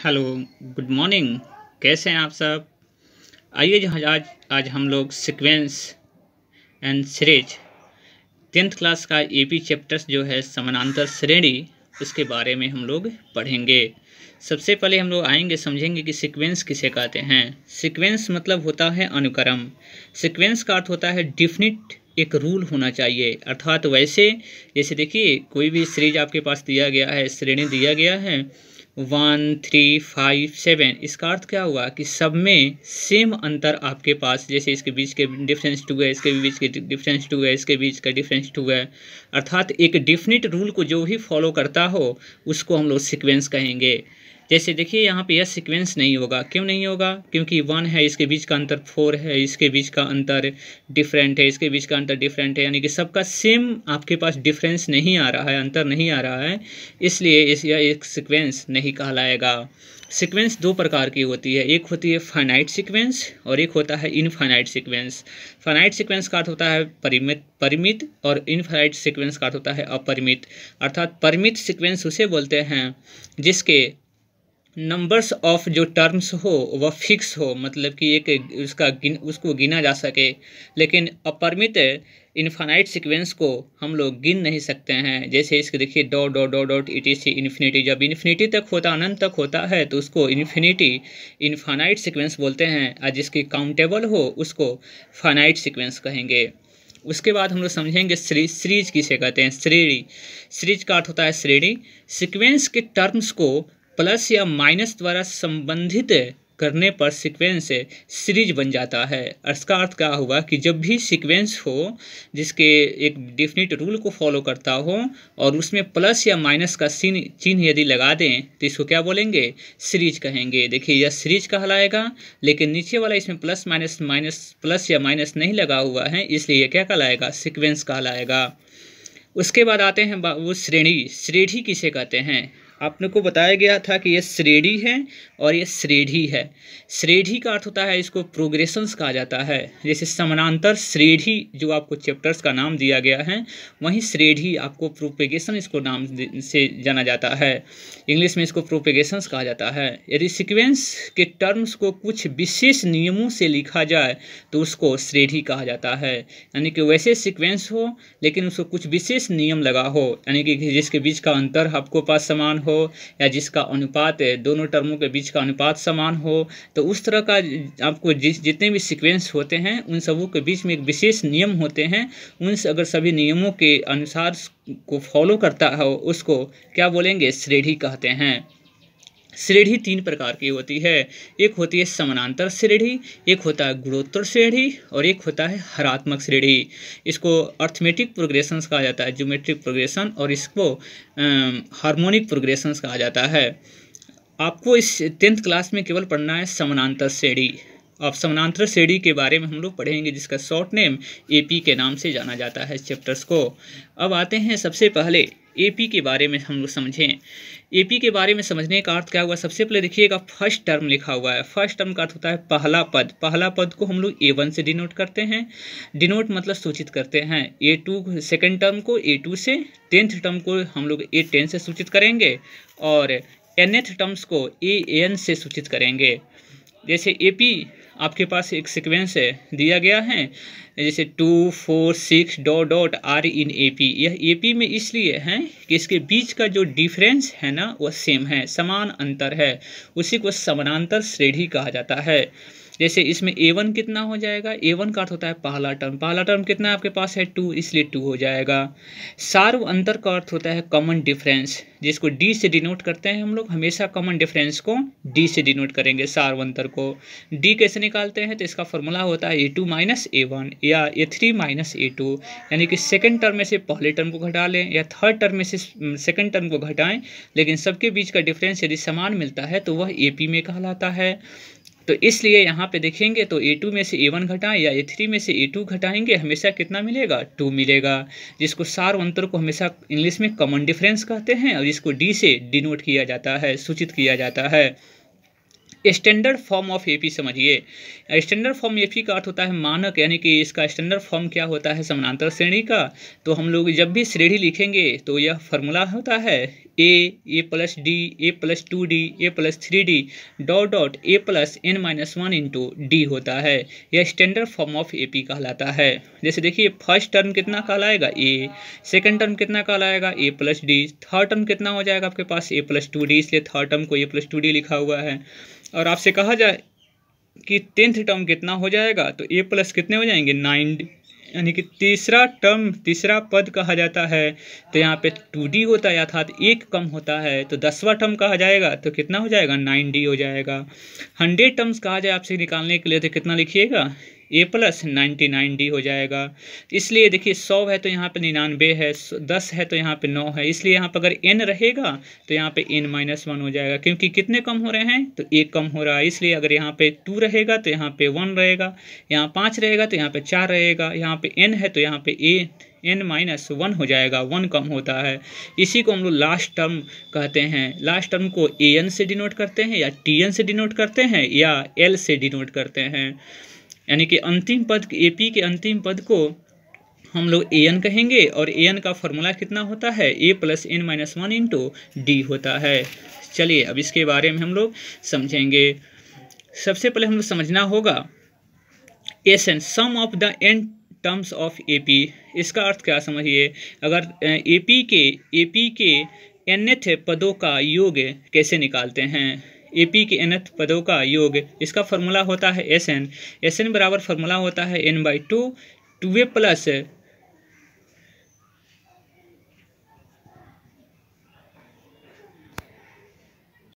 Hello, good morning. कैसे हैं आप सब? आइए जो आज हम लोग sequence and series 10th class का एपी चैप्टर्स जो है समानांतर श्रेणी, उसके बारे में हम लोग पढ़ेंगे। सबसे पहले हम लोग आएंगे, समझेंगे कि सीक्वेंस किसे कहते हैं। सीक्वेंस मतलब होता है अनुक्रम। सीक्वेंस का अर्थ होता है डिफिनिट एक रूल होना चाहिए, अर्थात वैसे जैसे देखिए कोई भी सीरीज आपके पास दिया गया है, श्रेणी दिया गया है 1 3 5 7, इसका अर्थ क्या हुआ कि सब में सेम अंतर आपके पास, जैसे इसके बीच के डिफरेंस 2 है, इसके बीच के डिफरेंस 2 है, इसके बीच का डिफरेंस 2 है, अर्थात एक डिफिनिट रूल को जो भी फॉलो करता हो उसको हम लोग सीक्वेंस कहेंगे। जैसे देखिए यहाँ पे यह सीक्वेंस नहीं होगा। क्यों नहीं होगा? क्योंकि 1 है, इसके बीच का अंतर 4 है, इसके बीच का अंतर डिफरेंट है, इसके बीच का अंतर डिफरेंट है, यानी कि सबका सेम आपके पास डिफरेंस नहीं आ रहा है, अंतर नहीं आ रहा है, इसलिए यह एक सीक्वेंस नहीं कहलाएगा। सीक्वेंस दो प्रकार की होती है, एक होती है फाइनाइट सीक्वेंस और एक होता है इनफाइनाइट सीक्वेंस। फाइनाइट सीक्वेंस का अर्थ होता है परिमित और इनफाइनाइट सीक्वेंस का अर्थ होता है अपरिमित। अर्थात परिमित सीक्वेंस उसे बोलते हैं जिसके नंबर्स ऑफ जो टर्म्स हो वह फिक्स हो, मतलब कि एक उसको गिना जा सके। लेकिन अपरिमित इनफाइनाइट सीक्वेंस को हम लोग गिन नहीं सकते हैं। जैसे इसके देखिए dot dot dot dot etc. infinity, जब इन्फिनिटी तक होता, अनंत तक होता है तो उसको इनफाइनाइट सीक्वेंस बोलते हैं, और जिसकी काउंटेबल हो उसको फाइनाइट सीक्वेंस कहेंगे। उसके बाद हम लोग समझेंगे सीरीज किसे कहते हैं। सीरीज का अर्थ होता है श्रेणी। सीक्वेंस के टर्म्स को प्लस या माइनस द्वारा संबंधित करने पर सीक्वेंस सीरीज बन जाता है। इसका अर्थ क्या हुआ कि जब भी सीक्वेंस हो जिसके एक डेफिनेट रूल को फॉलो करता हो और उसमें प्लस या माइनस का चिन्ह यदि लगा दें तो इसको क्या बोलेंगे? सीरीज कहेंगे। देखिए यह सीरीज कहलाएगा, लेकिन नीचे वाला इसमें प्लस या माइनस नहीं लगा हुआ है, इसलिए यह क्या कहलाएगा? सीक्वेंस कहलाएगा। उसके बाद आते हैं वो श्रेणी किसे कहते हैं। आपने को बताया गया था कि ये श्रेणी है और ये श्रेणी है। श्रेणी का अर्थ होता है, इसको प्रोग्रेशंस कहा जाता है। जैसे समानांतर श्रेणी जो आपको चैप्टर्स का नाम दिया गया है, वहीं श्रेणी आपको प्रोपेगेशन इसको नाम से जाना जाता है। इंग्लिश में इसको प्रोपेगेशंस कहा जाता है। यदि सीक्वेंस के टर्म्स को कुछ विशेष नियमों से लिखा जाए तो उसको श्रेणी कहा जाता है। यानी कि वैसे सीक्वेंस हो लेकिन उसको कुछ विशेष नियम लगा हो, यानी कि जिसके बीच का अंतर आपको पास समान हो या जिसका अनुपात दोनों टर्मों के बीच का अनुपात समान हो, तो उस तरह का आपको जितने भी सीक्वेंस होते हैं उन सबों के बीच में एक विशेष नियम होते हैं। उन अगर सभी नियमों के अनुसार को फॉलो करता है उसको क्या बोलेंगे? श्रेणी कहते हैं। श्रेणी 3 प्रकार की होती है। एक होती है समानांतर श्रेणी, एक होता है गुणोत्तर श्रेणी और एक होता है हरात्मक श्रेणी। इसको अर्थमेटिक प्रोग्रेशंस कहा जाता है, ज्योमेट्रिक प्रोग्रेशन, और इसको हार्मोनिक प्रोग्रेशंस कहा जाता है। आपको इस 10th क्लास में केवल पढ़ना है समानांतर श्रेणी। अब समानांतर श्रेणी के बारे में हम लोग पढ़ेंगे, जिसका शॉर्ट नेम एपी के नाम से जाना जाता है चैप्टर्स को। अब आते हैं सबसे पहले एपी के बारे में हम लोग समझें। एपी के बारे में समझने का अर्थ क्या हुआ? सबसे पहले देखिएगा फर्स्ट टर्म लिखा हुआ है। फर्स्ट टर्म का अर्थ होता है पहला पद। पहला पद को हम लोग A1 से डिनोट करते हैं। डिनोट मतलब सूचित करते हैं। A2 सेकेंड टर्म को A2 से, 10th टर्म को हम लोग A10 से सूचित करेंगे और nth टर्म्स को AN से सूचित करेंगे। जैसे एपी आपके पास एक सीक्वेंस दिया गया है, जैसे 2 4 6 dot dot are in AP. यह एपी में इसलिए है कि इसके बीच का जो डिफरेंस है ना वह सेम है, समान अंतर है, उसी को समानांतर श्रेणी कहा जाता है। जैसे इसमें A1 कितना हो जाएगा? A1 का अर्थ होता है पहला टर्म। पहला टर्म कितना आपके पास है? 2, इसलिए 2 हो जाएगा। सार्व अंतर का अर्थ होता है कॉमन डिफरेंस, जिसको D से डिनोट करते हैं हम लोग। हमेशा कॉमन डिफरेंस को D से डिनोट करेंगे, सार्व अंतर को। D कैसे निकालते हैं? तो इसका फॉर्मूला होता है A2 माइनस A1 या A3 माइनस A2, यानी कि सेकेंड टर्म में से पहले टर्म को घटा लें या थर्ड टर्म में से सेकेंड टर्म को घटाएं, लेकिन सबके बीच का डिफरेंस यदि समान मिलता है तो वह AP में कहलाता है। तो इसलिए यहाँ पे देखेंगे तो A2 में से A1 घटाएं या A3 में से A2 घटाएंगे, हमेशा कितना मिलेगा? 2 मिलेगा, जिसको सार्व अंतर को हमेशा इंग्लिश में कॉमन डिफरेंस कहते हैं और इसको D से डिनोट किया जाता है, सूचित किया जाता है। स्टैंडर्ड फॉर्म ऑफ एपी समझिए। स्टैंडर्ड फॉर्म एपी का अर्थ होता है मानक, यानी कि इसका स्टैंडर्ड फॉर्म क्या होता है समानांतर श्रेणी का। तो हम लोग जब भी श्रेणी लिखेंगे तो यह फार्मूला होता है A plus D, A plus 2d, A plus 3d dot A plus n-1 into D होता है। यह स्टैंडर्ड फॉर्म ऑफ एपी कहलाता है। जैसे देखिए फर्स्ट टर्म कितना कहलाएगा ए, सेकंड टर्म कितना कहलाएगा ए प्लस डी, थर्ड टर्म कितना हो जाएगा आपके पास ए प्लस 2d, इसलिए थर्ड टर्म को ए प्लस 2d लिखा हुआ है। और आपसे कहा जाए कि 10th टर्म कितना हो जाएगा तो ए प्लस कितने हो जाएंगे 9, यानी कि तीसरा टर्म, तीसरा पद कहा जाता है तो यहाँ पे 2d होता है, अर्थात एक कम होता है, तो 10वां टर्म कहा जाएगा तो कितना हो जाएगा 9d हो जाएगा। 100 टर्म्स कहा जाए आपसे निकालने के लिए तो कितना लिखिएगा ए प्लस 99d हो जाएगा। इसलिए देखिए 100 है तो यहाँ पे 99 है, 10 है तो यहाँ पे 9 है, इसलिए यहाँ पे अगर n रहेगा तो यहाँ पे n-1 हो जाएगा, क्योंकि कितने कम हो रहे हैं तो एक कम हो रहा है। इसलिए अगर यहाँ पे 2 रहेगा तो यहाँ पे 1 रहेगा, यहाँ 5 रहेगा तो यहाँ पे 4 रहेगा, यहाँ पे n है तो यहाँ पे n-1 हो जाएगा, 1 कम होता है। इसी को हम लोग लास्ट टर्म कहते हैं। लास्ट टर्म को an से डिनोट करते हैं या tn से डिनोट करते हैं या l से डिनोट करते हैं, यानी कि अंतिम पद एपी के अंतिम पद को हम लोग an कहेंगे और an का फॉर्मूला कितना होता है a plus n-1 into D होता है। चलिए अब इसके बारे में हम लोग समझेंगे। सबसे पहले हम लोग समझना होगा n sum of the n terms of AP. इसका अर्थ क्या समझिए, अगर एपी के nth पदों का योग कैसे निकालते हैं। एपी के nth पदों का योग, इसका फॉर्मूला होता है एस एन बराबर फॉर्मूला होता है n/2 2a प्लस